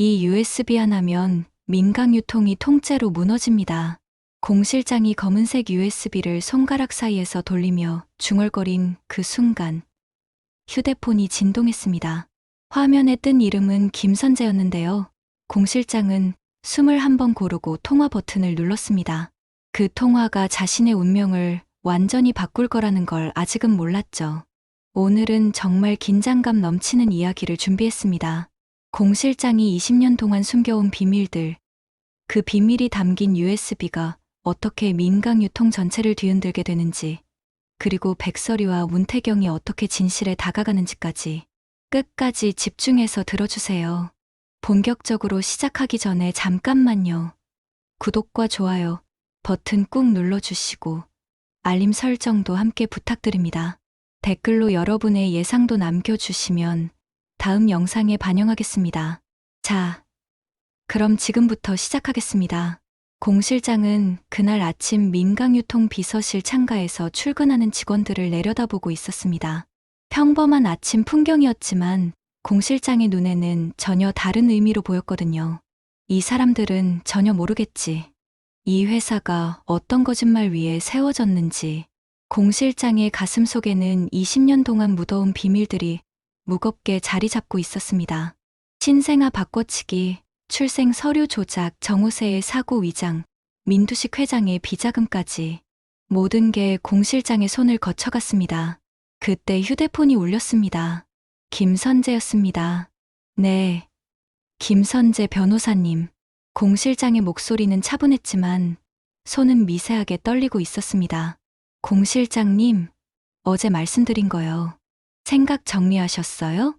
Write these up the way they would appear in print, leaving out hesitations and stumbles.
이 USB 하나면 민강 유통이 통째로 무너집니다. 공 실장이 검은색 USB를 손가락 사이에서 돌리며 중얼거린 그 순간 휴대폰이 진동했습니다. 화면에 뜬 이름은 김선재였는데요. 공 실장은 숨을 한번 고르고 통화 버튼을 눌렀습니다. 그 통화가 자신의 운명을 완전히 바꿀 거라는 걸 아직은 몰랐죠. 오늘은 정말 긴장감 넘치는 이야기를 준비했습니다. 공 실장이 20년 동안 숨겨온 비밀들, 그 비밀이 담긴 USB가 어떻게 민강 유통 전체를 뒤흔들게 되는지, 그리고 백설이와 문태경이 어떻게 진실에 다가가는지까지 끝까지 집중해서 들어주세요. 본격적으로 시작하기 전에 잠깐만요. 구독과 좋아요 버튼 꾹 눌러주시고 알림 설정도 함께 부탁드립니다. 댓글로 여러분의 예상도 남겨주시면 다음 영상에 반영하겠습니다. 자, 그럼 지금부터 시작하겠습니다. 공 실장은 그날 아침 민강유통 비서실 창가에서 출근하는 직원들을 내려다보고 있었습니다. 평범한 아침 풍경이었지만 공 실장의 눈에는 전혀 다른 의미로 보였거든요. 이 사람들은 전혀 모르겠지. 이 회사가 어떤 거짓말 위에 세워졌는지. 공 실장의 가슴 속에는 20년 동안 묻어온 비밀들이 무겁게 자리 잡고 있었습니다. 신생아 바꿔치기, 출생 서류 조작, 정우세의 사고 위장, 민두식 회장의 비자금까지 모든 게 공 실장의 손을 거쳐갔습니다. 그때 휴대폰이 울렸습니다. 김선재였습니다. 네, 김선재 변호사님. 공 실장의 목소리는 차분했지만 손은 미세하게 떨리고 있었습니다. 공 실장님, 어제 말씀드린 거요. 생각 정리하셨어요?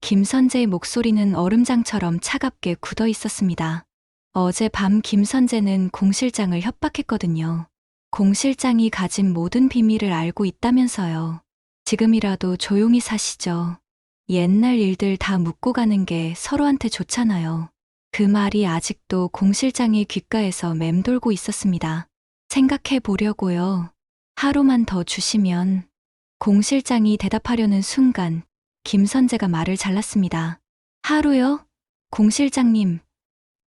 김선재의 목소리는 얼음장처럼 차갑게 굳어 있었습니다. 어젯밤 김선재는 공 실장을 협박했거든요. 공 실장이 가진 모든 비밀을 알고 있다면서요. 지금이라도 조용히 사시죠. 옛날 일들 다 묻고 가는 게 서로한테 좋잖아요. 그 말이 아직도 공 실장의 귓가에서 맴돌고 있었습니다. 생각해 보려고요. 하루만 더 주시면. 공 실장이 대답하려는 순간 김선재가 말을 잘랐습니다. 하루요? 공 실장님,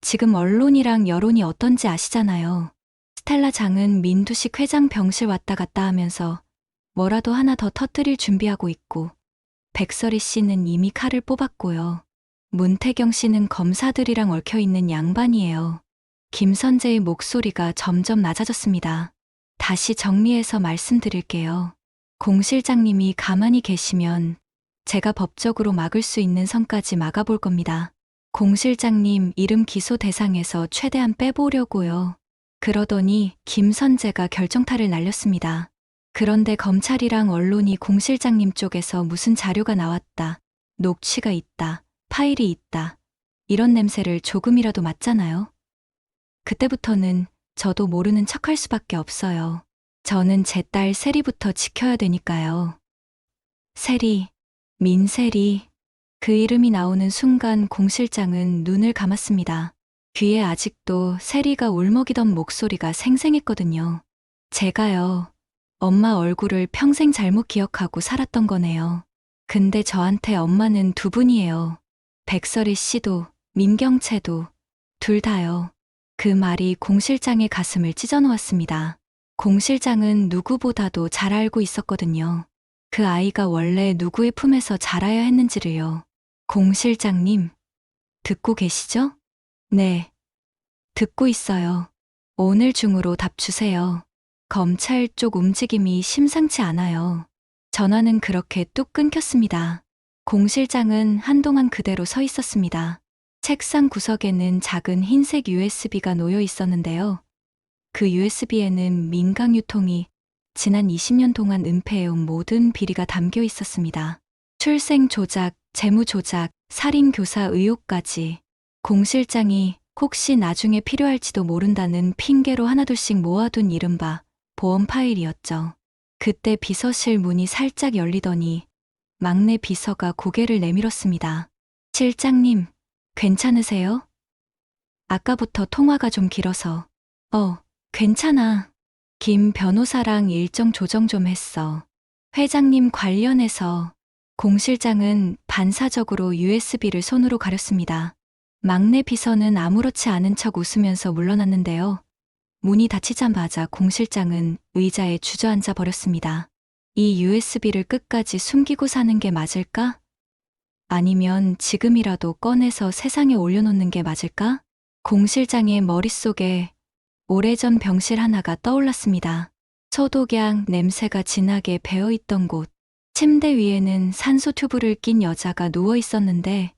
지금 언론이랑 여론이 어떤지 아시잖아요. 스텔라 장은 민두식 회장 병실 왔다 갔다 하면서 뭐라도 하나 더 터뜨릴 준비하고 있고, 백설이 씨는 이미 칼을 뽑았고요. 문태경 씨는 검사들이랑 얽혀있는 양반이에요. 김선재의 목소리가 점점 낮아졌습니다. 다시 정리해서 말씀드릴게요. 공 실장님이 가만히 계시면 제가 법적으로 막을 수 있는 선까지 막아볼 겁니다. 공 실장님 이름 기소 대상에서 최대한 빼보려고요. 그러더니 김선재가 결정타를 날렸습니다. 그런데 검찰이랑 언론이 공 실장님 쪽에서 무슨 자료가 나왔다, 녹취가 있다, 파일이 있다, 이런 냄새를 조금이라도 맡잖아요. 그때부터는 저도 모르는 척할 수밖에 없어요. 저는 제 딸 세리부터 지켜야 되니까요. 세리, 민세리. 그 이름이 나오는 순간 공 실장은 눈을 감았습니다. 귀에 아직도 세리가 울먹이던 목소리가 생생했거든요. 제가요, 엄마 얼굴을 평생 잘못 기억하고 살았던 거네요. 근데 저한테 엄마는 두 분이에요. 백설이 씨도 민경채도 둘 다요. 그 말이 공 실장의 가슴을 찢어놓았습니다. 공 실장은 누구보다도 잘 알고 있었거든요. 그 아이가 원래 누구의 품에서 자라야 했는지를요. 공 실장님, 듣고 계시죠? 네, 듣고 있어요. 오늘 중으로 답 주세요. 검찰 쪽 움직임이 심상치 않아요. 전화는 그렇게 뚝 끊겼습니다. 공 실장은 한동안 그대로 서 있었습니다. 책상 구석에는 작은 흰색 USB가 놓여 있었는데요. 그 USB에는 민강 유통이 지난 20년 동안 은폐해온 모든 비리가 담겨 있었습니다. 출생 조작, 재무 조작, 살인 교사 의혹까지. 공 실장이 혹시 나중에 필요할지도 모른다는 핑계로 하나둘씩 모아둔 이른바 보험 파일이었죠. 그때 비서실 문이 살짝 열리더니 막내 비서가 고개를 내밀었습니다. 실장님, 괜찮으세요? 아까부터 통화가 좀 길어서. 괜찮아. 김 변호사랑 일정 조정 좀 했어. 회장님 관련해서. 공 실장은 반사적으로 USB를 손으로 가렸습니다. 막내 비서는 아무렇지 않은 척 웃으면서 물러났는데요. 문이 닫히자마자 공 실장은 의자에 주저앉아 버렸습니다. 이 USB를 끝까지 숨기고 사는 게 맞을까? 아니면 지금이라도 꺼내서 세상에 올려놓는 게 맞을까? 공 실장의 머릿속에 오래전 병실 하나가 떠올랐습니다. 소독약 냄새가 진하게 배어있던 곳. 침대 위에는 산소 튜브를 낀 여자가 누워 있었는데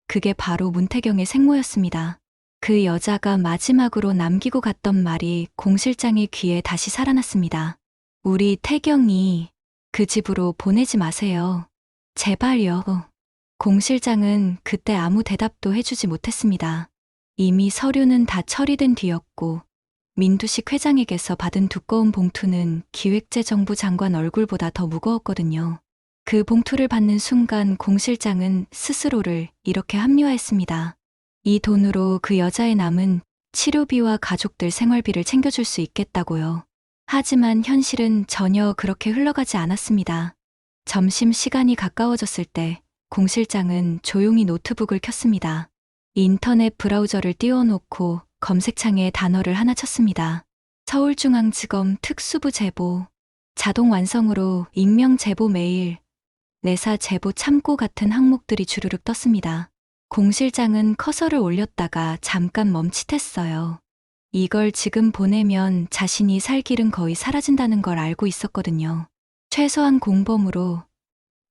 그게 바로 문태경의 생모였습니다. 그 여자가 마지막으로 남기고 갔던 말이 공 실장의 귀에 다시 살아났습니다. 우리 태경이 그 집으로 보내지 마세요. 제발요. 공 실장은 그때 아무 대답도 해주지 못했습니다. 이미 서류는 다 처리된 뒤였고 민두식 회장에게서 받은 두꺼운 봉투는 기획재정부 장관 얼굴보다 더 무거웠거든요. 그 봉투를 받는 순간 공 실장은 스스로를 이렇게 합리화했습니다. 이 돈으로 그 여자의 남은 치료비와 가족들 생활비를 챙겨줄 수 있겠다고요. 하지만 현실은 전혀 그렇게 흘러가지 않았습니다. 점심 시간이 가까워졌을 때 공 실장은 조용히 노트북을 켰습니다. 인터넷 브라우저를 띄워놓고 검색창에 단어를 하나 쳤습니다. 서울중앙지검 특수부 제보, 자동 완성으로 익명 제보 메일, 내사 제보 참고 같은 항목들이 주르륵 떴습니다. 공 실장은 커서를 올렸다가 잠깐 멈칫했어요. 이걸 지금 보내면 자신이 살 길은 거의 사라진다는 걸 알고 있었거든요. 최소한 공범으로,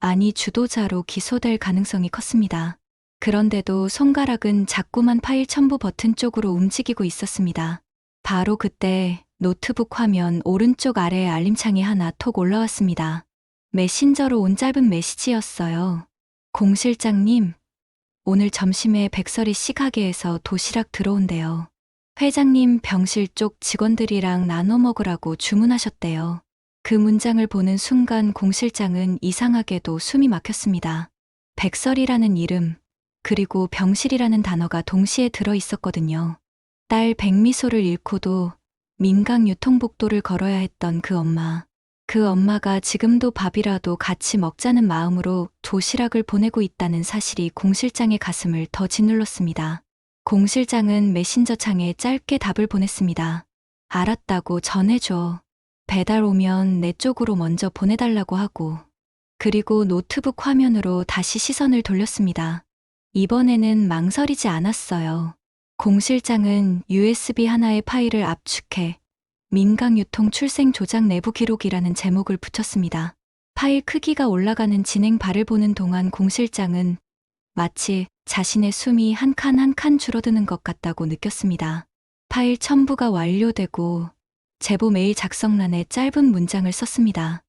아니 주도자로 기소될 가능성이 컸습니다. 그런데도 손가락은 자꾸만 파일 첨부 버튼 쪽으로 움직이고 있었습니다. 바로 그때 노트북 화면 오른쪽 아래에 알림창이 하나 톡 올라왔습니다. 메신저로 온 짧은 메시지였어요. 공 실장님, 오늘 점심에 백설이 씨 가게에서 도시락 들어온대요. 회장님 병실 쪽 직원들이랑 나눠 먹으라고 주문하셨대요. 그 문장을 보는 순간 공 실장은 이상하게도 숨이 막혔습니다. 백설이라는 이름, 그리고 병실이라는 단어가 동시에 들어 있었거든요. 딸 백미소를 잃고도 민강 유통복도를 걸어야 했던 그 엄마. 그 엄마가 지금도 밥이라도 같이 먹자는 마음으로 도시락을 보내고 있다는 사실이 공 실장의 가슴을 더 짓눌렀습니다. 공 실장은 메신저 창에 짧게 답을 보냈습니다. 알았다고 전해줘. 배달 오면 내 쪽으로 먼저 보내달라고 하고. 그리고 노트북 화면으로 다시 시선을 돌렸습니다. 이번에는 망설이지 않았어요. 공 실장은 USB 하나의 파일을 압축해 민강유통 출생 조작 내부 기록이라는 제목을 붙였습니다. 파일 크기가 올라가는 진행발을 보는 동안 공 실장은 마치 자신의 숨이 한 칸 한 칸 줄어드는 것 같다고 느꼈습니다. 파일 첨부가 완료되고 제보 메일 작성란에 짧은 문장을 썼습니다.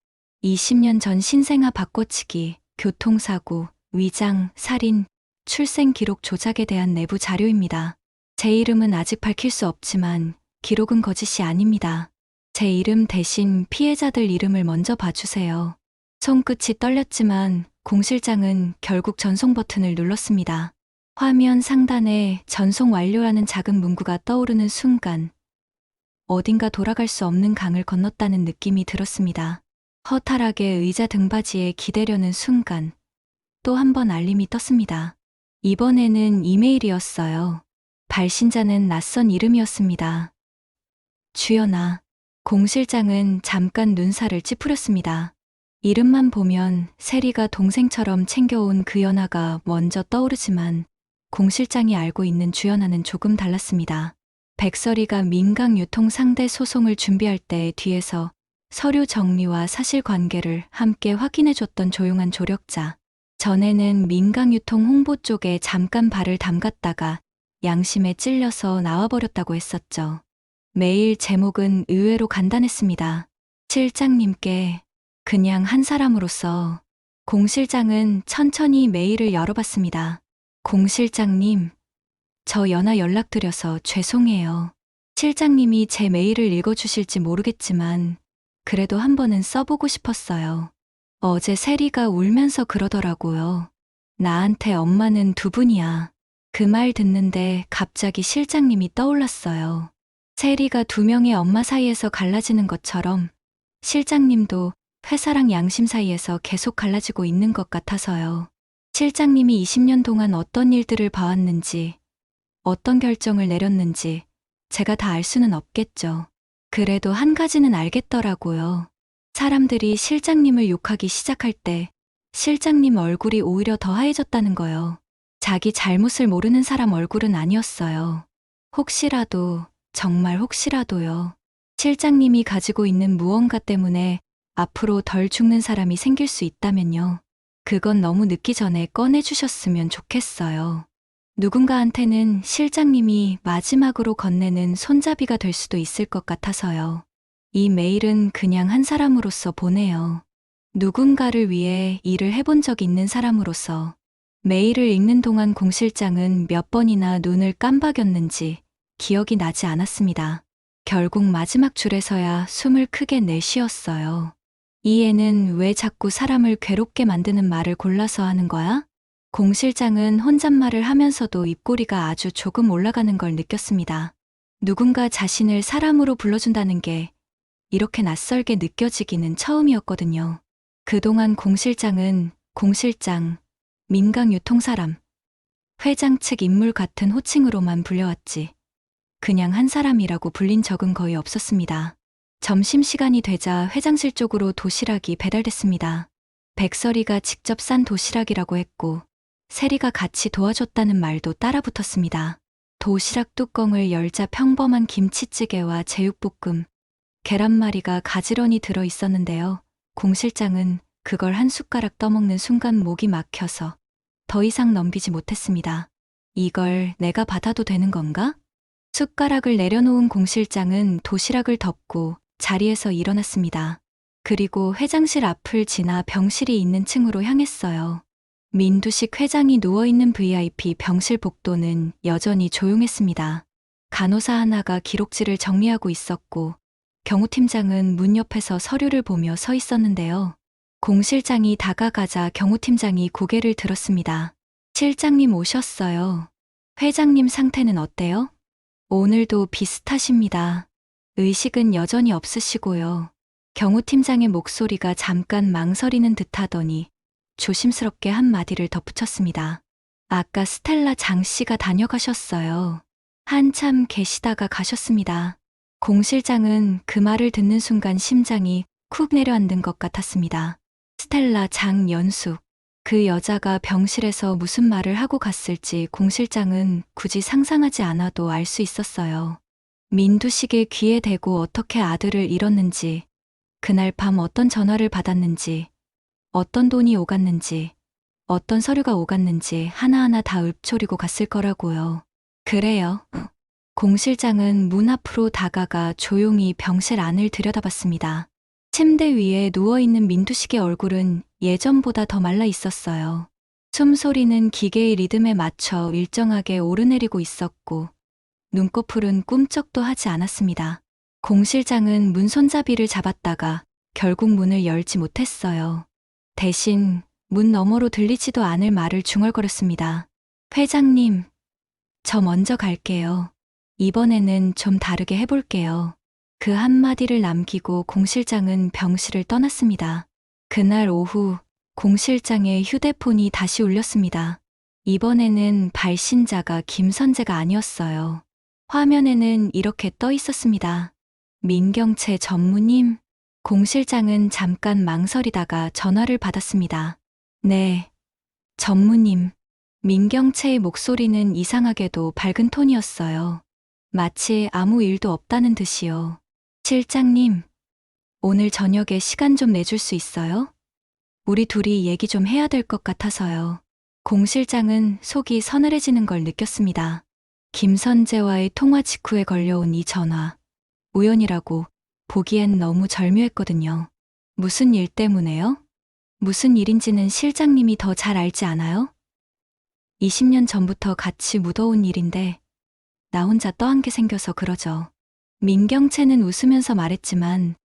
20년 전 신생아 바꿔치기, 교통사고, 위장, 살인, 출생 기록 조작에 대한 내부 자료입니다. 제 이름은 아직 밝힐 수 없지만 기록은 거짓이 아닙니다. 제 이름 대신 피해자들 이름을 먼저 봐주세요. 손끝이 떨렸지만 공 실장은 결국 전송 버튼을 눌렀습니다. 화면 상단에 전송 완료라는 작은 문구가 떠오르는 순간 어딘가 돌아갈 수 없는 강을 건넜다는 느낌이 들었습니다. 허탈하게 의자 등받이에 기대려는 순간 또 한 번 알림이 떴습니다. 이번에는 이메일이었어요. 발신자는 낯선 이름이었습니다. 주연아. 공 실장은 잠깐 눈살을 찌푸렸습니다. 이름만 보면 세리가 동생처럼 챙겨온 그 연아가 먼저 떠오르지만 공 실장이 알고 있는 주연아는 조금 달랐습니다. 백설이가 민강 유통 상대 소송을 준비할 때 뒤에서 서류 정리와 사실관계를 함께 확인해줬던 조용한 조력자. 전에는 민강 유통 홍보 쪽에 잠깐 발을 담갔다가 양심에 찔려서 나와버렸다고 했었죠. 메일 제목은 의외로 간단했습니다. 실장님께 그냥 한 사람으로서. 공 실장은 천천히 메일을 열어봤습니다. 공 실장님, 저 연하 연락드려서 죄송해요. 실장님이 제 메일을 읽어주실지 모르겠지만 그래도 한 번은 써보고 싶었어요. 어제 세리가 울면서 그러더라고요. 나한테 엄마는 두 분이야. 그 말 듣는데 갑자기 실장님이 떠올랐어요. 세리가 두 명의 엄마 사이에서 갈라지는 것처럼 실장님도 회사랑 양심 사이에서 계속 갈라지고 있는 것 같아서요. 실장님이 20년 동안 어떤 일들을 봐왔는지 어떤 결정을 내렸는지 제가 다 알 수는 없겠죠. 그래도 한 가지는 알겠더라고요. 사람들이 실장님을 욕하기 시작할 때 실장님 얼굴이 오히려 더 하얘졌다는 거요. 자기 잘못을 모르는 사람 얼굴은 아니었어요. 혹시라도, 정말 혹시라도요. 실장님이 가지고 있는 무언가 때문에 앞으로 덜 죽는 사람이 생길 수 있다면요. 그건 너무 늦기 전에 꺼내주셨으면 좋겠어요. 누군가한테는 실장님이 마지막으로 건네는 손잡이가 될 수도 있을 것 같아서요. 이 메일은 그냥 한 사람으로서 보내요. 누군가를 위해 일을 해본 적 있는 사람으로서 메일을 읽는 동안 공 실장은 몇 번이나 눈을 깜박였는지 기억이 나지 않았습니다. 결국 마지막 줄에서야 숨을 크게 내쉬었어요. 이 애는 왜 자꾸 사람을 괴롭게 만드는 말을 골라서 하는 거야? 공 실장은 혼잣말을 하면서도 입꼬리가 아주 조금 올라가는 걸 느꼈습니다. 누군가 자신을 사람으로 불러준다는 게 이렇게 낯설게 느껴지기는 처음이었거든요. 그동안 공 실장은 공 실장, 민강유통사람, 회장 측 인물 같은 호칭으로만 불려왔지. 그냥 한 사람이라고 불린 적은 거의 없었습니다. 점심시간이 되자 회장실 쪽으로 도시락이 배달됐습니다. 백설이가 직접 싼 도시락이라고 했고 세리가 같이 도와줬다는 말도 따라 붙었습니다. 도시락 뚜껑을 열자 평범한 김치찌개와 제육볶음, 계란말이가 가지런히 들어 있었는데요. 공 실장은 그걸 한 숟가락 떠먹는 순간 목이 막혀서 더 이상 넘기지 못했습니다. 이걸 내가 받아도 되는 건가? 숟가락을 내려놓은 공 실장은 도시락을 덮고 자리에서 일어났습니다. 그리고 회장실 앞을 지나 병실이 있는 층으로 향했어요. 민두식 회장이 누워있는 VIP 병실 복도는 여전히 조용했습니다. 간호사 하나가 기록지를 정리하고 있었고 경호팀장은 문 옆에서 서류를 보며 서 있었는데요. 공 실장이 다가가자 경호팀장이 고개를 들었습니다. 실장님 오셨어요. 회장님 상태는 어때요? 오늘도 비슷하십니다. 의식은 여전히 없으시고요. 경호팀장의 목소리가 잠깐 망설이는 듯하더니 조심스럽게 한마디를 덧붙였습니다. 아까 스텔라 장 씨가 다녀가셨어요. 한참 계시다가 가셨습니다. 공 실장은 그 말을 듣는 순간 심장이 쿡 내려앉은 것 같았습니다. 스텔라 장연숙. 그 여자가 병실에서 무슨 말을 하고 갔을지 공 실장은 굳이 상상하지 않아도 알 수 있었어요. 민두식의 귀에 대고 어떻게 아들을 잃었는지, 그날 밤 어떤 전화를 받았는지, 어떤 돈이 오갔는지, 어떤 서류가 오갔는지 하나하나 다 읊조리고 갔을 거라고요. 그래요. 공 실장은 문 앞으로 다가가 조용히 병실 안을 들여다봤습니다. 침대 위에 누워있는 민두식의 얼굴은 예전보다 더 말라 있었어요. 숨소리는 기계의 리듬에 맞춰 일정하게 오르내리고 있었고 눈꺼풀은 꿈쩍도 하지 않았습니다. 공 실장은 문 손잡이를 잡았다가 결국 문을 열지 못했어요. 대신 문 너머로 들리지도 않을 말을 중얼거렸습니다. 회장님, 저 먼저 갈게요. 이번에는 좀 다르게 해볼게요. 그 한마디를 남기고 공 실장은 병실을 떠났습니다. 그날 오후 공 실장의 휴대폰이 다시 울렸습니다. 이번에는 발신자가 김선재가 아니었어요. 화면에는 이렇게 떠 있었습니다. 민경채 전무님. 공 실장은 잠깐 망설이다가 전화를 받았습니다. 네, 전무님. 민경채의 목소리는 이상하게도 밝은 톤이었어요. 마치 아무 일도 없다는 듯이요. 실장님, 오늘 저녁에 시간 좀 내줄 수 있어요? 우리 둘이 얘기 좀 해야 될 것 같아서요. 공 실장은 속이 서늘해지는 걸 느꼈습니다. 김선재와의 통화 직후에 걸려온 이 전화. 우연이라고 보기엔 너무 절묘했거든요. 무슨 일 때문에요? 무슨 일인지는 실장님이 더 잘 알지 않아요? 20년 전부터 같이 묻어온 일인데 나 혼자 떠안게 생겨서 그러죠. 민경채는 웃으면서 말했지만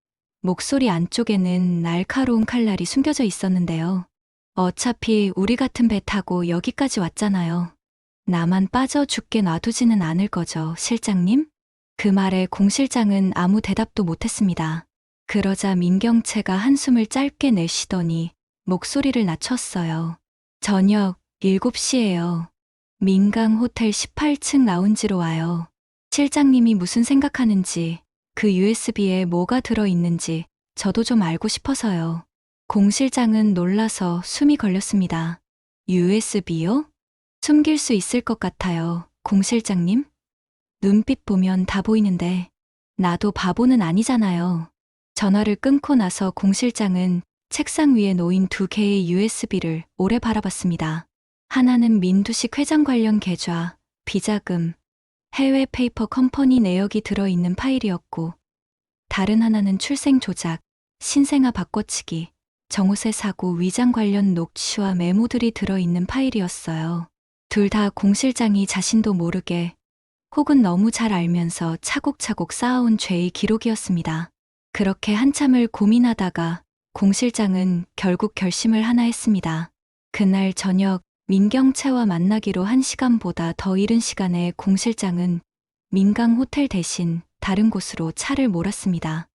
목소리 안쪽에는 날카로운 칼날이 숨겨져 있었는데요. 어차피 우리 같은 배 타고 여기까지 왔잖아요. 나만 빠져 죽게 놔두지는 않을 거죠, 실장님? 그 말에 공 실장은 아무 대답도 못했습니다. 그러자 민경채가 한숨을 짧게 내쉬더니 목소리를 낮췄어요. 저녁 7시예요. 민강 호텔 18층 라운지로 와요. 실장님이 무슨 생각하는지, 그 USB에 뭐가 들어있는지 저도 좀 알고 싶어서요. 공 실장은 놀라서 숨이 걸렸습니다. USB요? 숨길 수 있을 것 같아요. 공 실장님? 눈빛 보면 다 보이는데 나도 바보는 아니잖아요. 전화를 끊고 나서 공 실장은 책상 위에 놓인 2개의 USB를 오래 바라봤습니다. 하나는 민두식 회장 관련 계좌, 비자금, 해외 페이퍼 컴퍼니 내역이 들어있는 파일이었고, 다른 하나는 출생 조작, 신생아 바꿔치기, 정우세 사고 위장 관련 녹취와 메모들이 들어있는 파일이었어요. 둘 다 공 실장이 자신도 모르게 혹은 너무 잘 알면서 차곡차곡 쌓아온 죄의 기록이었습니다. 그렇게 한참을 고민하다가 공 실장은 결국 결심을 하나 했습니다. 그날 저녁 민경채와 만나기로 한 시간보다 더 이른 시간에 공 실장은 민강 호텔 대신 다른 곳으로 차를 몰았습니다.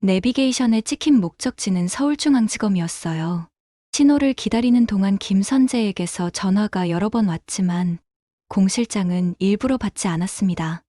내비게이션에 찍힌 목적지는 서울중앙지검이었어요. 신호를 기다리는 동안 김선재에게서 전화가 여러 번 왔지만 공 실장은 일부러 받지 않았습니다.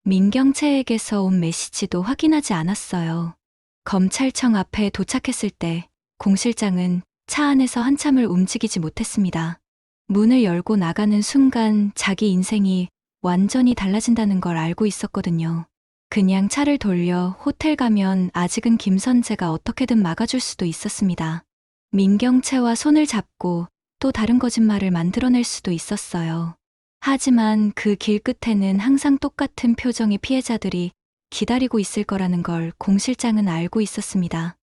민경채에게서 온 메시지도 확인하지 않았어요. 검찰청 앞에 도착했을 때 공 실장은 차 안에서 한참을 움직이지 못했습니다. 문을 열고 나가는 순간 자기 인생이 완전히 달라진다는 걸 알고 있었거든요. 그냥 차를 돌려 호텔 가면 아직은 김선재가 어떻게든 막아줄 수도 있었습니다. 민경채와 손을 잡고 또 다른 거짓말을 만들어낼 수도 있었어요. 하지만 그 길 끝에는 항상 똑같은 표정의 피해자들이 기다리고 있을 거라는 걸 공 실장은 알고 있었습니다.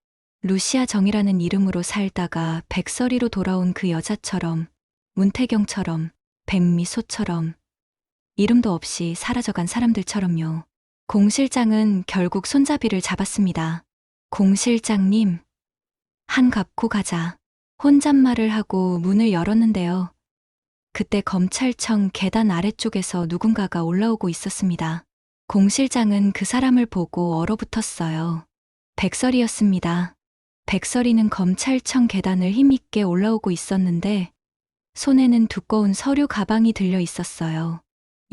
루시아 정이라는 이름으로 살다가 백설이로 돌아온 그 여자처럼, 문태경처럼, 백미소처럼, 이름도 없이 사라져간 사람들처럼요. 공 실장은 결국 손잡이를 잡았습니다. 공 실장님, 한갑고 가자. 혼잣말을 하고 문을 열었는데요. 그때 검찰청 계단 아래쪽에서 누군가가 올라오고 있었습니다. 공 실장은 그 사람을 보고 얼어붙었어요. 백설이였습니다. 백설이는 검찰청 계단을 힘있게 올라오고 있었는데 손에는 두꺼운 서류 가방이 들려 있었어요.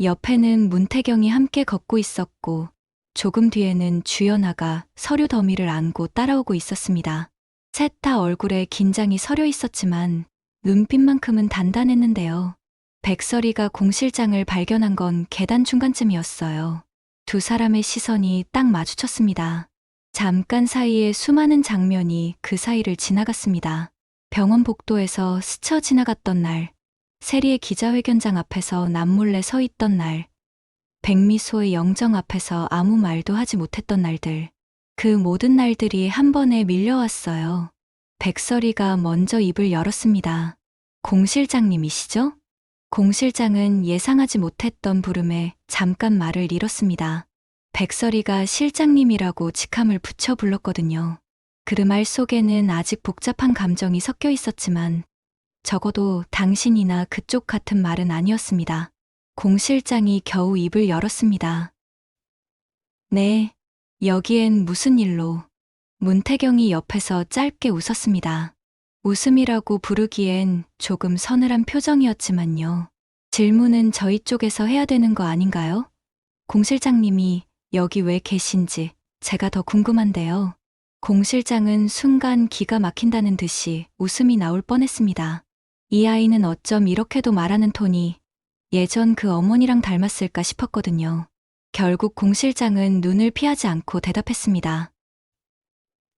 옆에는 문태경이 함께 걷고 있었고 조금 뒤에는 주연아가 서류 더미를 안고 따라오고 있었습니다. 셋 다 얼굴에 긴장이 서려 있었지만 눈빛만큼은 단단했는데요. 백설이가 공 실장을 발견한 건 계단 중간쯤이었어요. 두 사람의 시선이 딱 마주쳤습니다. 잠깐 사이에 수많은 장면이 그 사이를 지나갔습니다. 병원 복도에서 스쳐 지나갔던 날, 세리의 기자회견장 앞에서 남몰래 서 있던 날, 백미소의 영정 앞에서 아무 말도 하지 못했던 날들. 그 모든 날들이 한 번에 밀려왔어요. 백설이가 먼저 입을 열었습니다. 공 실장님이시죠? 공 실장은 예상하지 못했던 부름에 잠깐 말을 잃었습니다. 백설이가 실장님이라고 직함을 붙여 불렀거든요. 그 말 속에는 아직 복잡한 감정이 섞여 있었지만 적어도 당신이나 그쪽 같은 말은 아니었습니다. 공 실장이 겨우 입을 열었습니다. 네, 여기엔 무슨 일로? 문태경이 옆에서 짧게 웃었습니다. 웃음이라고 부르기엔 조금 서늘한 표정이었지만요. 질문은 저희 쪽에서 해야 되는 거 아닌가요? 공 실장님이 여기 왜 계신지 제가 더 궁금한데요. 공 실장은 순간 기가 막힌다는 듯이 웃음이 나올 뻔했습니다. 이 아이는 어쩜 이렇게도 말하는 톤이 예전 그 어머니랑 닮았을까 싶었거든요. 결국 공 실장은 눈을 피하지 않고 대답했습니다.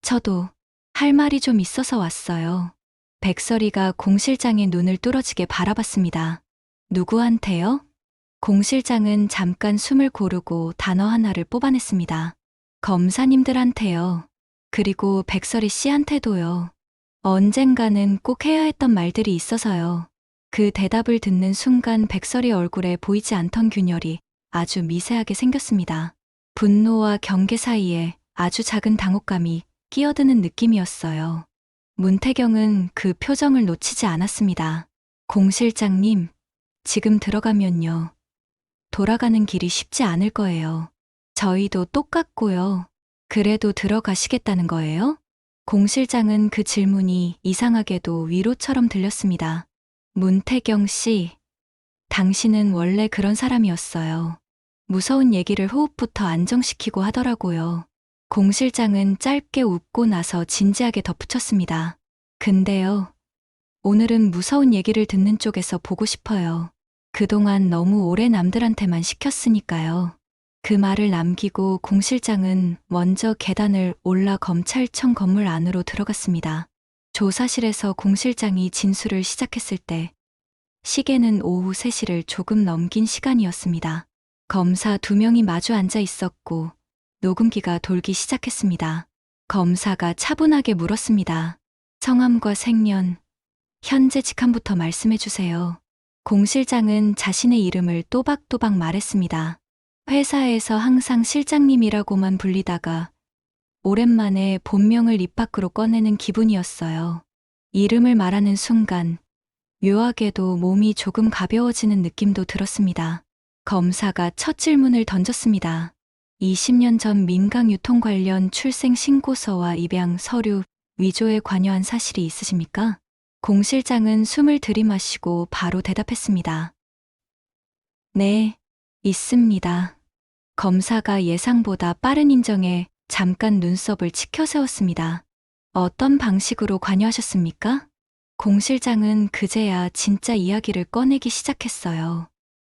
저도 할 말이 좀 있어서 왔어요. 백설이가 공 실장의 눈을 뚫어지게 바라봤습니다. 누구한테요? 공 실장은 잠깐 숨을 고르고 단어 하나를 뽑아냈습니다. 검사님들한테요. 그리고 백설이 씨한테도요. 언젠가는 꼭 해야 했던 말들이 있어서요. 그 대답을 듣는 순간 백설이 얼굴에 보이지 않던 균열이 아주 미세하게 생겼습니다. 분노와 경계 사이에 아주 작은 당혹감이 끼어드는 느낌이었어요. 문태경은 그 표정을 놓치지 않았습니다. 공 실장님, 지금 들어가면요. 돌아가는 길이 쉽지 않을 거예요. 저희도 똑같고요. 그래도 들어가시겠다는 거예요? 공 실장은 그 질문이 이상하게도 위로처럼 들렸습니다. 문태경 씨, 당신은 원래 그런 사람이었어요. 무서운 얘기를 호흡부터 안정시키고 하더라고요. 공 실장은 짧게 웃고 나서 진지하게 덧붙였습니다. 근데요, 오늘은 무서운 얘기를 듣는 쪽에서 보고 싶어요. 그동안 너무 오래 남들한테만 시켰으니까요. 그 말을 남기고 공 실장은 먼저 계단을 올라 검찰청 건물 안으로 들어갔습니다. 조사실에서 공 실장이 진술을 시작했을 때 시계는 오후 3시를 조금 넘긴 시간이었습니다. 검사 2명이 마주 앉아 있었고 녹음기가 돌기 시작했습니다. 검사가 차분하게 물었습니다. 성함과 생년, 현재 직함부터 말씀해 주세요. 공 실장은 자신의 이름을 또박또박 말했습니다. 회사에서 항상 실장님이라고만 불리다가 오랜만에 본명을 입 밖으로 꺼내는 기분이었어요. 이름을 말하는 순간 묘하게도 몸이 조금 가벼워지는 느낌도 들었습니다. 검사가 첫 질문을 던졌습니다. 20년 전 민강 유통 관련 출생 신고서와 입양 서류 위조에 관여한 사실이 있으십니까? 공 실장은 숨을 들이마시고 바로 대답했습니다. 네, 있습니다. 검사가 예상보다 빠른 인정에 잠깐 눈썹을 치켜 세웠습니다. 어떤 방식으로 관여하셨습니까? 공 실장은 그제야 진짜 이야기를 꺼내기 시작했어요.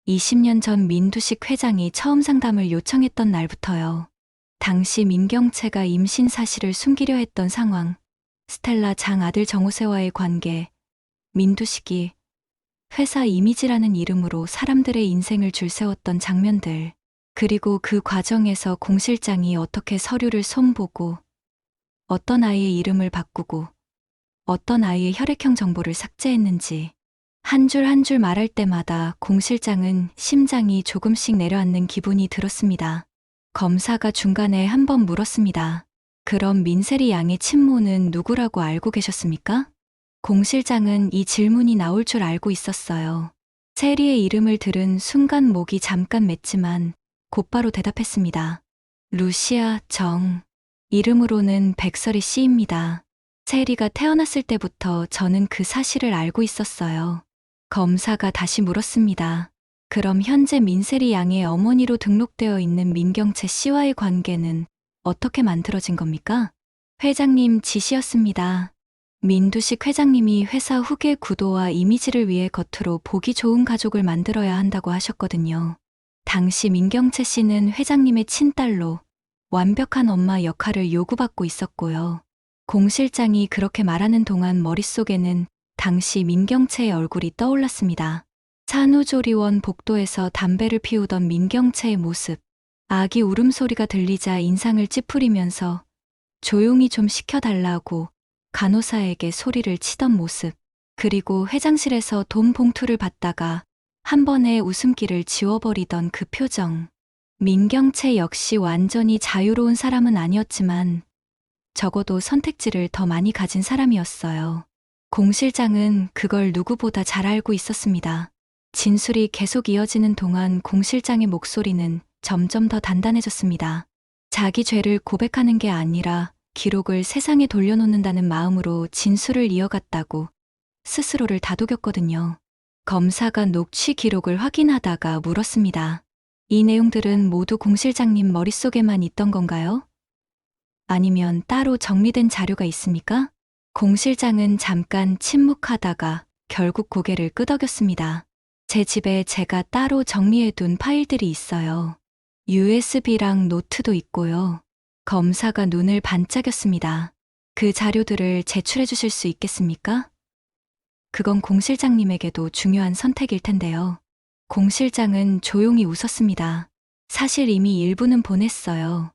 20년 전 민두식 회장이 처음 상담을 요청했던 날부터요. 당시 민경채가 임신 사실을 숨기려 했던 상황, 스텔라 장 아들 정우세와의 관계, 민두식이 회사 이미지라는 이름으로 사람들의 인생을 줄세웠던 장면들, 그리고 그 과정에서 공 실장이 어떻게 서류를 손보고 어떤 아이의 이름을 바꾸고 어떤 아이의 혈액형 정보를 삭제했는지 한 줄 한 줄 말할 때마다 공 실장은 심장이 조금씩 내려앉는 기분이 들었습니다. 검사가 중간에 한 번 물었습니다. 그럼 민세리 양의 친모는 누구라고 알고 계셨습니까? 공 실장은 이 질문이 나올 줄 알고 있었어요. 세리의 이름을 들은 순간 목이 잠깐 맸지만 곧바로 대답했습니다. 루시아 정. 이름으로는 백설이 씨입니다. 세리가 태어났을 때부터 저는 그 사실을 알고 있었어요. 검사가 다시 물었습니다. 그럼 현재 민세리 양의 어머니로 등록되어 있는 민경채 씨와의 관계는 어떻게 만들어진 겁니까? 회장님 지시였습니다. 민두식 회장님이 회사 후계 구도와 이미지를 위해 겉으로 보기 좋은 가족을 만들어야 한다고 하셨거든요. 당시 민경채 씨는 회장님의 친딸로 완벽한 엄마 역할을 요구받고 있었고요. 공 실장이 그렇게 말하는 동안 머릿속에는 당시 민경채의 얼굴이 떠올랐습니다. 산후조리원 복도에서 담배를 피우던 민경채의 모습, 아기 울음소리가 들리자 인상을 찌푸리면서 조용히 좀 시켜달라고 간호사에게 소리를 치던 모습, 그리고 회장실에서 돈 봉투를 받다가 한 번에 웃음기를 지워버리던 그 표정. 민경채 역시 완전히 자유로운 사람은 아니었지만 적어도 선택지를 더 많이 가진 사람이었어요. 공 실장은 그걸 누구보다 잘 알고 있었습니다. 진술이 계속 이어지는 동안 공 실장의 목소리는 점점 더 단단해졌습니다. 자기 죄를 고백하는 게 아니라 기록을 세상에 돌려놓는다는 마음으로 진술을 이어갔다고 스스로를 다독였거든요. 검사가 녹취 기록을 확인하다가 물었습니다. 이 내용들은 모두 공 실장님 머릿속에만 있던 건가요? 아니면 따로 정리된 자료가 있습니까? 공 실장은 잠깐 침묵하다가 결국 고개를 끄덕였습니다. 제 집에 제가 따로 정리해둔 파일들이 있어요. USB랑 노트도 있고요. 검사가 눈을 반짝였습니다. 그 자료들을 제출해 주실 수 있겠습니까? 그건 공 실장님에게도 중요한 선택일 텐데요. 공 실장은 조용히 웃었습니다. 사실 이미 일부는 보냈어요.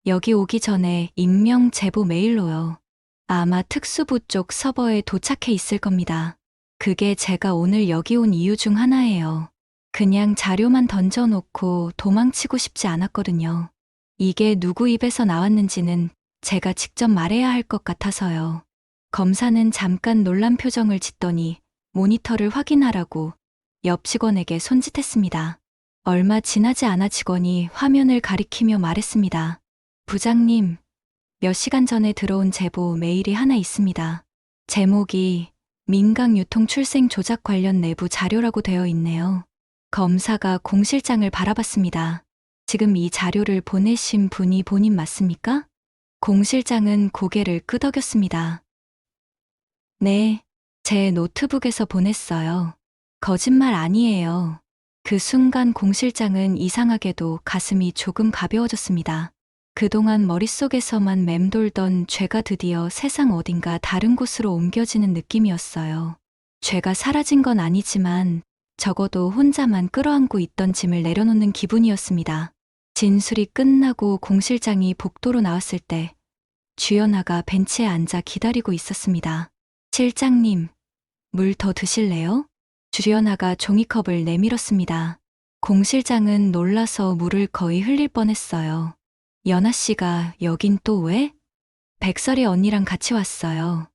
여기 오기 전에 익명 제보 메일로요. 아마 특수부 쪽 서버에 도착해 있을 겁니다. 그게 제가 오늘 여기 온 이유 중 하나예요. 그냥 자료만 던져놓고 도망치고 싶지 않았거든요. 이게 누구 입에서 나왔는지는 제가 직접 말해야 할 것 같아서요. 검사는 잠깐 놀란 표정을 짓더니 모니터를 확인하라고 옆 직원에게 손짓했습니다. 얼마 지나지 않아 직원이 화면을 가리키며 말했습니다. 부장님, 몇 시간 전에 들어온 제보 메일이 하나 있습니다. 제목이 민강 유통 출생 조작 관련 내부 자료라고 되어 있네요. 검사가 공 실장을 바라봤습니다. 지금 이 자료를 보내신 분이 본인 맞습니까? 공 실장은 고개를 끄덕였습니다. 네, 제 노트북에서 보냈어요. 거짓말 아니에요. 그 순간 공 실장은 이상하게도 가슴이 조금 가벼워졌습니다. 그동안 머릿속에서만 맴돌던 죄가 드디어 세상 어딘가 다른 곳으로 옮겨지는 느낌이었어요. 죄가 사라진 건 아니지만 적어도 혼자만 끌어안고 있던 짐을 내려놓는 기분이었습니다. 진술이 끝나고 공 실장이 복도로 나왔을 때 주연아가 벤치에 앉아 기다리고 있었습니다. 실장님, 물 더 드실래요? 주연아가 종이컵을 내밀었습니다. 공 실장은 놀라서 물을 거의 흘릴 뻔했어요. 연아 씨가 여긴 또 왜? 백설이 언니랑 같이 왔어요.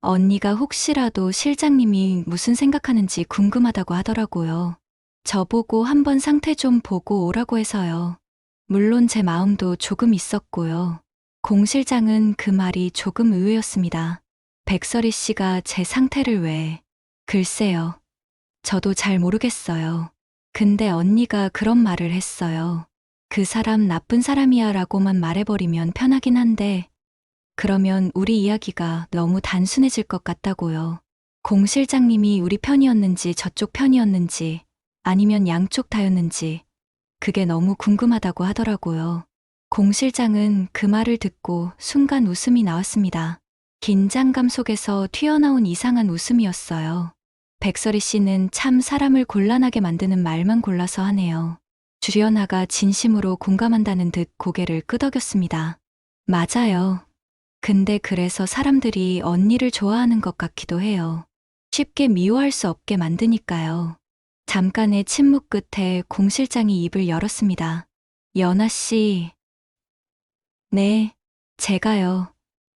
언니가 혹시라도 실장님이 무슨 생각하는지 궁금하다고 하더라고요. 저보고 한번 상태 좀 보고 오라고 해서요. 물론 제 마음도 조금 있었고요. 공 실장은 그 말이 조금 의외였습니다. 백설이 씨가 제 상태를 왜? 글쎄요. 저도 잘 모르겠어요. 근데 언니가 그런 말을 했어요. 그 사람 나쁜 사람이야 라고만 말해버리면 편하긴 한데 그러면 우리 이야기가 너무 단순해질 것 같다고요. 공 실장님이 우리 편이었는지 저쪽 편이었는지 아니면 양쪽 다였는지 그게 너무 궁금하다고 하더라고요. 공 실장은 그 말을 듣고 순간 웃음이 나왔습니다. 긴장감 속에서 튀어나온 이상한 웃음이었어요. 백설이 씨는 참 사람을 곤란하게 만드는 말만 골라서 하네요. 주연아가 진심으로 공감한다는 듯 고개를 끄덕였습니다. 맞아요. 근데 그래서 사람들이 언니를 좋아하는 것 같기도 해요. 쉽게 미워할 수 없게 만드니까요. 잠깐의 침묵 끝에 공 실장이 입을 열었습니다. 연아 씨. 네, 제가요.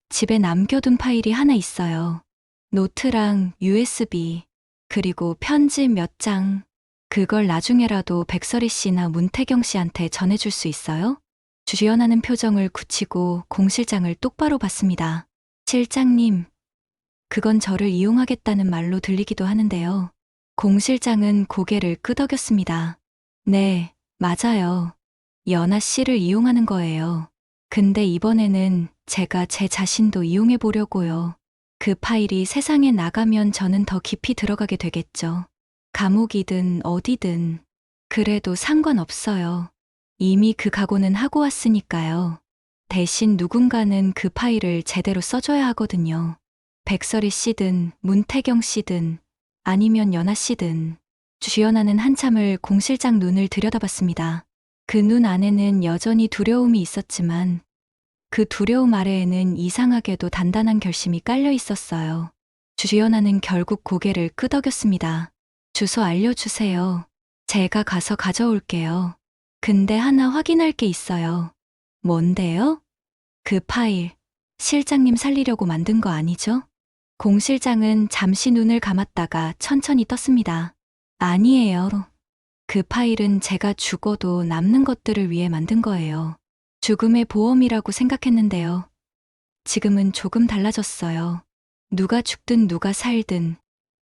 집에 남겨둔 파일이 하나 있어요. 노트랑 USB, 그리고 편지 몇 장. 그걸 나중에라도 백설이 씨나 문태경 씨한테 전해줄 수 있어요? 주연하는 표정을 굳히고 공 실장을 똑바로 봤습니다. 실장님, 그건 저를 이용하겠다는 말로 들리기도 하는데요. 공 실장은 고개를 끄덕였습니다. 네, 맞아요. 연아 씨를 이용하는 거예요. 근데 이번에는 제가 제 자신도 이용해 보려고요. 그 파일이 세상에 나가면 저는 더 깊이 들어가게 되겠죠. 감옥이든 어디든. 그래도 상관없어요. 이미 그 각오는 하고 왔으니까요. 대신 누군가는 그 파일을 제대로 써줘야 하거든요. 백설이 씨든 문태경 씨든 아니면 연아 씨든. 주연아는 한참을 공 실장 눈을 들여다봤습니다. 그 눈 안에는 여전히 두려움이 있었지만 그 두려움 아래에는 이상하게도 단단한 결심이 깔려 있었어요. 주연아는 결국 고개를 끄덕였습니다. 주소 알려주세요. 제가 가서 가져올게요. 근데 하나 확인할 게 있어요. 뭔데요? 그 파일, 실장님 살리려고 만든 거 아니죠? 공 실장은 잠시 눈을 감았다가 천천히 떴습니다. 아니에요. 그 파일은 제가 죽어도 남는 것들을 위해 만든 거예요. 죽음의 보험이라고 생각했는데요. 지금은 조금 달라졌어요. 누가 죽든 누가 살든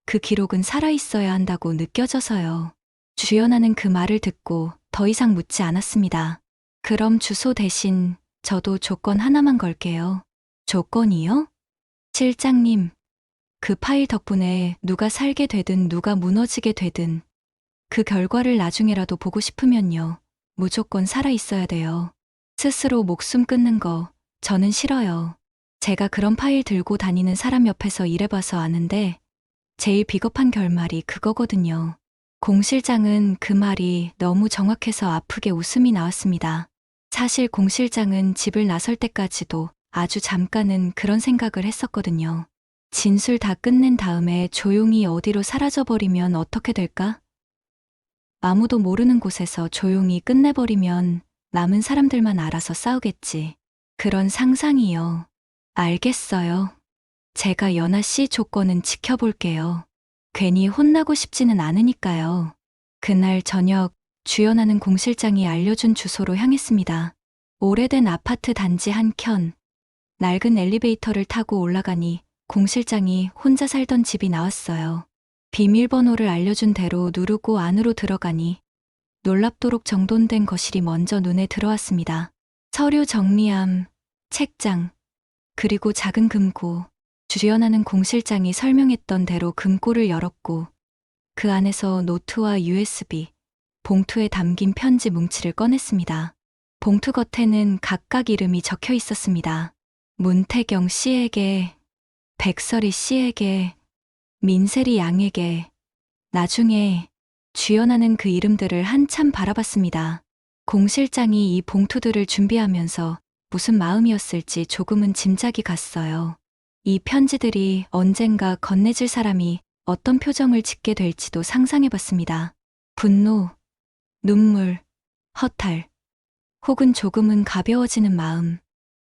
그 기록은 살아있어야 한다고 느껴져서요. 주연아는 그 말을 듣고 더 이상 묻지 않았습니다. 그럼 주소 대신 저도 조건 하나만 걸게요. 조건이요? 실장님, 그 파일 덕분에 누가 살게 되든 누가 무너지게 되든 그 결과를 나중에라도 보고 싶으면요. 무조건 살아있어야 돼요. 스스로 목숨 끊는 거 저는 싫어요. 제가 그런 파일 들고 다니는 사람 옆에서 일해봐서 아는데 제일 비겁한 결말이 그거거든요. 공 실장은 그 말이 너무 정확해서 아프게 웃음이 나왔습니다. 사실 공 실장은 집을 나설 때까지도 아주 잠깐은 그런 생각을 했었거든요. 진술 다 끝낸 다음에 조용히 어디로 사라져버리면 어떻게 될까? 아무도 모르는 곳에서 조용히 끝내버리면 남은 사람들만 알아서 싸우겠지. 그런 상상이요. 알겠어요. 제가 연아 씨 조건은 지켜볼게요. 괜히 혼나고 싶지는 않으니까요. 그날 저녁 주연아는 공 실장이 알려준 주소로 향했습니다. 오래된 아파트 단지 한켠. 낡은 엘리베이터를 타고 올라가니 공 실장이 혼자 살던 집이 나왔어요. 비밀번호를 알려준 대로 누르고 안으로 들어가니 놀랍도록 정돈된 거실이 먼저 눈에 들어왔습니다. 서류 정리함, 책장, 그리고 작은 금고. 주연하는 공실장이 설명했던 대로 금고를 열었고 그 안에서 노트와 USB, 봉투에 담긴 편지 뭉치를 꺼냈습니다. 봉투 겉에는 각각 이름이 적혀 있었습니다. 문태경 씨에게, 백설이 씨에게, 민세리 양에게. 나중에 주연하는 그 이름들을 한참 바라봤습니다. 공실장이 이 봉투들을 준비하면서 무슨 마음이었을지 조금은 짐작이 갔어요. 이 편지들이 언젠가 건네질 사람이 어떤 표정을 짓게 될지도 상상해봤습니다. 분노, 눈물, 허탈, 혹은 조금은 가벼워지는 마음.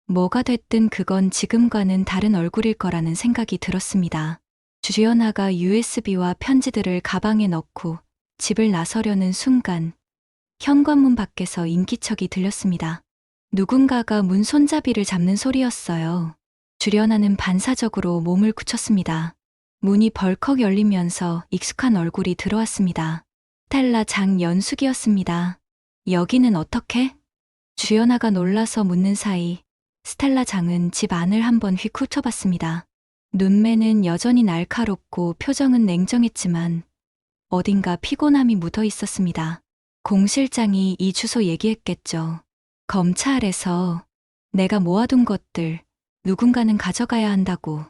뭐가 됐든 그건 지금과는 다른 얼굴일 거라는 생각이 들었습니다. 주연아가 USB와 편지들을 가방에 넣고 집을 나서려는 순간 현관문 밖에서 인기척이 들렸습니다. 누군가가 문 손잡이를 잡는 소리였어요. 주연아는 반사적으로 몸을 굳혔습니다. 문이 벌컥 열리면서 익숙한 얼굴이 들어왔습니다. 스텔라 장연숙이었습니다. 여기는 어떻게? 주연아가 놀라서 묻는 사이 스텔라 장은 집 안을 한번 휙 훑어봤습니다. 눈매는 여전히 날카롭고 표정은 냉정했지만 어딘가 피곤함이 묻어 있었습니다. 공 실장이 이 주소 얘기했겠죠. 검찰에서 내가 모아둔 것들 누군가는 가져가야 한다고.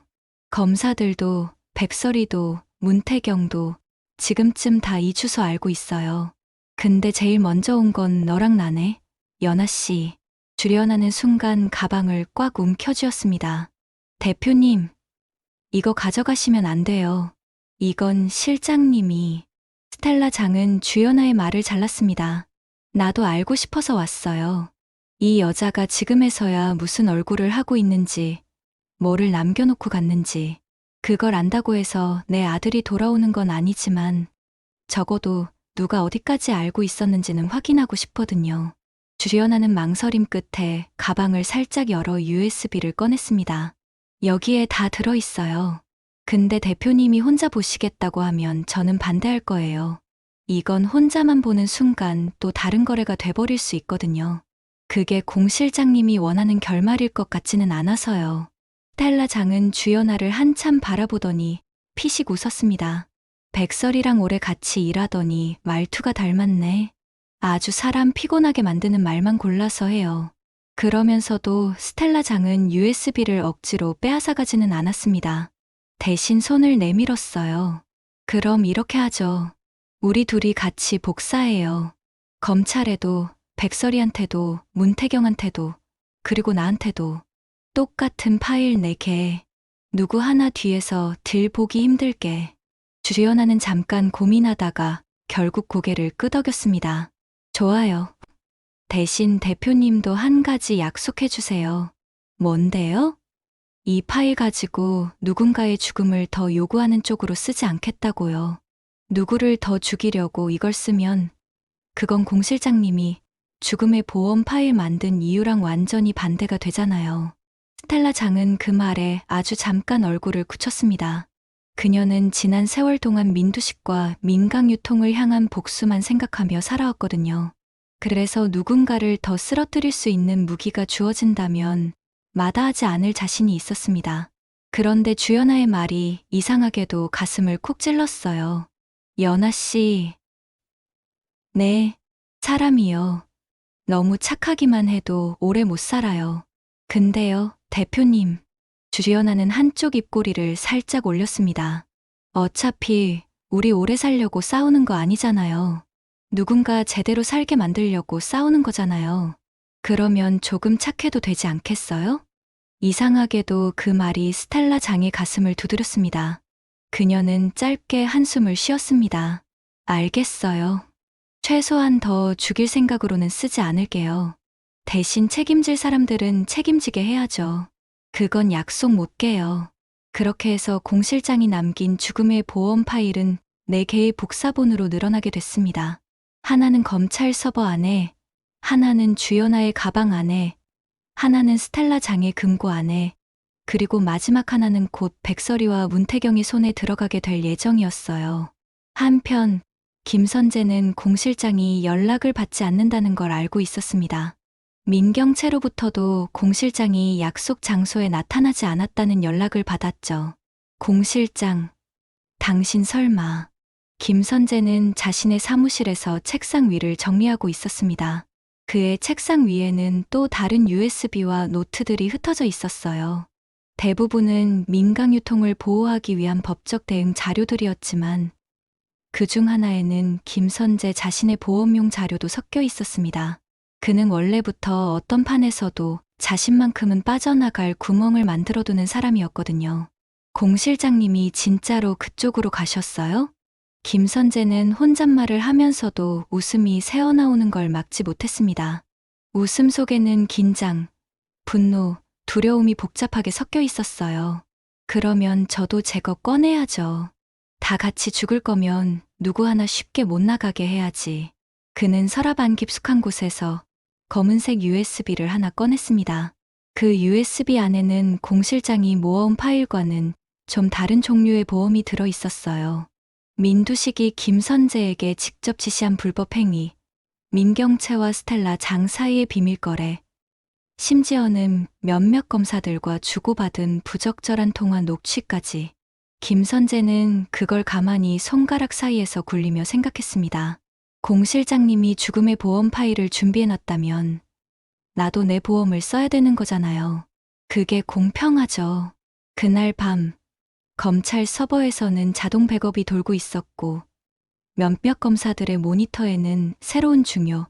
검사들도 백설이도 문태경도 지금쯤 다 이 주소 알고 있어요. 근데 제일 먼저 온 건 너랑 나네. 연아 씨. 주련하는 순간 가방을 꽉 움켜쥐었습니다. 대표님, 이거 가져가시면 안 돼요. 이건 실장님이. 스텔라 장은 주연아의 말을 잘랐습니다. 나도 알고 싶어서 왔어요. 이 여자가 지금에서야 무슨 얼굴을 하고 있는지, 뭐를 남겨놓고 갔는지. 그걸 안다고 해서 내 아들이 돌아오는 건 아니지만 적어도 누가 어디까지 알고 있었는지는 확인하고 싶거든요. 주연하는 망설임 끝에 가방을 살짝 열어 USB를 꺼냈습니다. 여기에 다 들어있어요. 근데 대표님이 혼자 보시겠다고 하면 저는 반대할 거예요. 이건 혼자만 보는 순간 또 다른 거래가 돼버릴 수 있거든요. 그게 공 실장님이 원하는 결말일 것 같지는 않아서요. 스텔라 장은 주연아를 한참 바라보더니 피식 웃었습니다. 백설이랑 오래 같이 일하더니 말투가 닮았네. 아주 사람 피곤하게 만드는 말만 골라서 해요. 그러면서도 스텔라 장은 USB를 억지로 빼앗아가지는 않았습니다. 대신 손을 내밀었어요. 그럼 이렇게 하죠. 우리 둘이 같이 복사해요. 검찰에도, 백설이한테도, 문태경한테도, 그리고 나한테도 똑같은 파일 4개. 누구 하나 뒤에서 들 보기 힘들게. 주연아는 잠깐 고민하다가 결국 고개를 끄덕였습니다. 좋아요. 대신 대표님도 한 가지 약속해 주세요. 뭔데요? 이 파일 가지고 누군가의 죽음을 더 요구하는 쪽으로 쓰지 않겠다고요. 누구를 더 죽이려고 이걸 쓰면 그건 공 실장님이 죽음의 보험 파일 만든 이유랑 완전히 반대가 되잖아요. 스텔라 장은 그 말에 아주 잠깐 얼굴을 굳혔습니다. 그녀는 지난 세월 동안 민두식과 민강유통을 향한 복수만 생각하며 살아왔거든요. 그래서 누군가를 더 쓰러뜨릴 수 있는 무기가 주어진다면 마다하지 않을 자신이 있었습니다. 그런데 주연아의 말이 이상하게도 가슴을 콕 찔렀어요. 연아 씨. 네, 사람이요. 너무 착하기만 해도 오래 못 살아요. 근데요, 대표님. 주연아는 한쪽 입꼬리를 살짝 올렸습니다. 어차피 우리 오래 살려고 싸우는 거 아니잖아요. 누군가 제대로 살게 만들려고 싸우는 거잖아요. 그러면 조금 착해도 되지 않겠어요? 이상하게도 그 말이 스텔라 장의 가슴을 두드렸습니다. 그녀는 짧게 한숨을 쉬었습니다. 알겠어요. 최소한 더 죽일 생각으로는 쓰지 않을게요. 대신 책임질 사람들은 책임지게 해야죠. 그건 약속 못 깨요. 그렇게 해서 공 실장이 남긴 죽음의 보험 파일은 4개의 복사본으로 늘어나게 됐습니다. 하나는 검찰 서버 안에, 하나는 주연아의 가방 안에, 하나는 스텔라 장의 금고 안에, 그리고 마지막 하나는 곧 백설이와 문태경의 손에 들어가게 될 예정이었어요. 한편 김선재는 공 실장이 연락을 받지 않는다는 걸 알고 있었습니다. 민경채로부터도 공 실장이 약속 장소에 나타나지 않았다는 연락을 받았죠. 공 실장, 당신 설마. 김선재는 자신의 사무실에서 책상 위를 정리하고 있었습니다. 그의 책상 위에는 또 다른 USB와 노트들이 흩어져 있었어요. 대부분은 민강유통을 보호하기 위한 법적 대응 자료들이었지만 그 중 하나에는 김선재 자신의 보험용 자료도 섞여 있었습니다. 그는 원래부터 어떤 판에서도 자신만큼은 빠져나갈 구멍을 만들어두는 사람이었거든요. 공 실장님이 진짜로 그쪽으로 가셨어요? 김선재는 혼잣말을 하면서도 웃음이 새어나오는 걸 막지 못했습니다. 웃음 속에는 긴장, 분노, 두려움이 복잡하게 섞여 있었어요. 그러면 저도 제 거 꺼내야죠. 다 같이 죽을 거면 누구 하나 쉽게 못 나가게 해야지. 그는 서랍 안 깊숙한 곳에서 검은색 USB를 하나 꺼냈습니다. 그 USB 안에는 공 실장이 모아온 파일과는 좀 다른 종류의 보험이 들어 있었어요. 민두식이 김선재에게 직접 지시한 불법 행위, 민경채와 스텔라 장 사이의 비밀 거래, 심지어는 몇몇 검사들과 주고받은 부적절한 통화 녹취까지. 김선재는 그걸 가만히 손가락 사이에서 굴리며 생각했습니다. 공 실장님이 죽음의 보험 파일을 준비해놨다면 나도 내 보험을 써야 되는 거잖아요. 그게 공평하죠. 그날 밤 검찰 서버에서는 자동 백업이 돌고 있었고 몇몇 검사들의 모니터에는 새로운 중요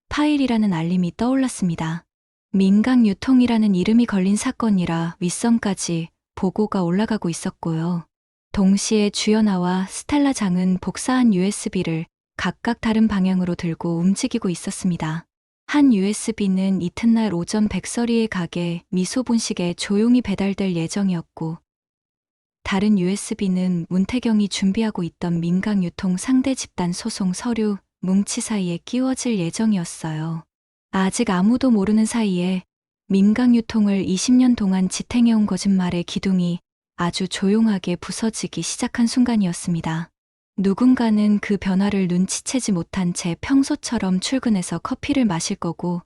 파일이라는 알림이 떠올랐습니다. 민강유통이라는 이름이 걸린 사건이라 윗선까지 보고가 올라가고 있었고요. 동시에 주연아와 스텔라 장은 복사한 USB를 각각 다른 방향으로 들고 움직이고 있었습니다. 한 USB는 이튿날 오전 백설이의 가게 미소분식에 조용히 배달될 예정이었고 다른 USB는 문태경이 준비하고 있던 민강유통 상대 집단 소송 서류 뭉치 사이에 끼워질 예정이었어요. 아직 아무도 모르는 사이에 민강유통을 20년 동안 지탱해온 거짓말의 기둥이 아주 조용하게 부서지기 시작한 순간이었습니다. 누군가는 그 변화를 눈치채지 못한 채 평소처럼 출근해서 커피를 마실 거고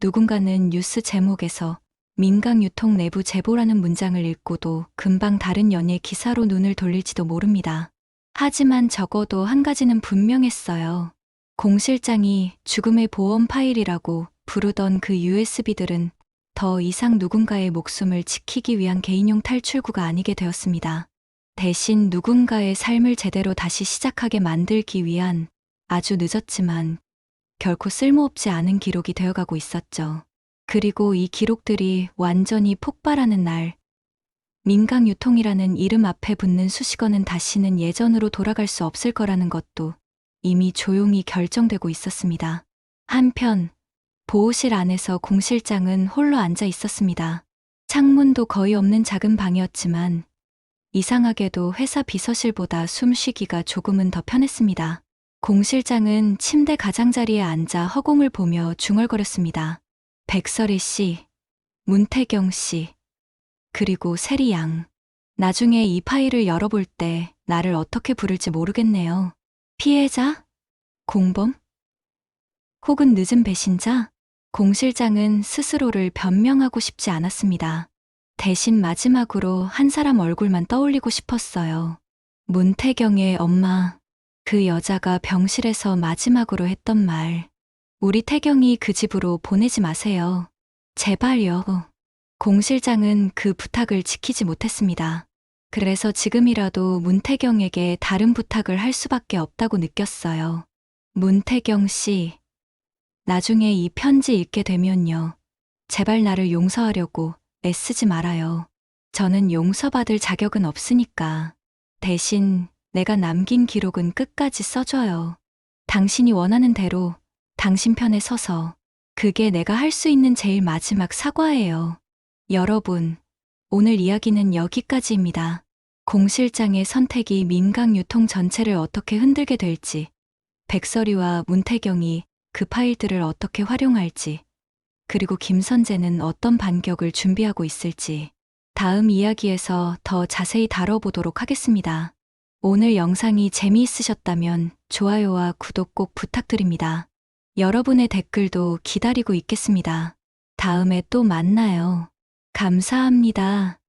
누군가는 뉴스 제목에서 민강유통 내부 제보라는 문장을 읽고도 금방 다른 연예 기사로 눈을 돌릴지도 모릅니다. 하지만 적어도 한 가지는 분명했어요. 공 실장이 죽음의 보험 파일이라고 부르던 그 USB들은 더 이상 누군가의 목숨을 지키기 위한 개인용 탈출구가 아니게 되었습니다. 대신 누군가의 삶을 제대로 다시 시작하게 만들기 위한 아주 늦었지만 결코 쓸모없지 않은 기록이 되어가고 있었죠. 그리고 이 기록들이 완전히 폭발하는 날, 민강유통이라는 이름 앞에 붙는 수식어는 다시는 예전으로 돌아갈 수 없을 거라는 것도 이미 조용히 결정되고 있었습니다. 한편 보호실 안에서 공 실장은 홀로 앉아 있었습니다. 창문도 거의 없는 작은 방이었지만 이상하게도 회사 비서실보다 숨쉬기가 조금은 더 편했습니다. 공 실장은 침대 가장자리에 앉아 허공을 보며 중얼거렸습니다. 백설이 씨, 문태경 씨, 그리고 세리 양. 나중에 이 파일을 열어볼 때 나를 어떻게 부를지 모르겠네요. 피해자? 공범? 혹은 늦은 배신자? 공 실장은 스스로를 변명하고 싶지 않았습니다. 대신 마지막으로 한 사람 얼굴만 떠올리고 싶었어요. 문태경의 엄마. 그 여자가 병실에서 마지막으로 했던 말. 우리 태경이 그 집으로 보내지 마세요. 제발요. 공 실장은 그 부탁을 지키지 못했습니다. 그래서 지금이라도 문태경에게 다른 부탁을 할 수밖에 없다고 느꼈어요. 문태경 씨, 나중에 이 편지 읽게 되면요. 제발 나를 용서하려고 애쓰지 말아요. 저는 용서받을 자격은 없으니까. 대신 내가 남긴 기록은 끝까지 써줘요. 당신이 원하는 대로 당신 편에 서서. 그게 내가 할 수 있는 제일 마지막 사과예요. 여러분, 오늘 이야기는 여기까지입니다. 공 실장의 선택이 민강유통 전체를 어떻게 흔들게 될지, 백설이와 문태경이 그 파일들을 어떻게 활용할지, 그리고 김선재는 어떤 반격을 준비하고 있을지, 다음 이야기에서 더 자세히 다뤄보도록 하겠습니다. 오늘 영상이 재미있으셨다면 좋아요와 구독 꼭 부탁드립니다. 여러분의 댓글도 기다리고 있겠습니다. 다음에 또 만나요. 감사합니다.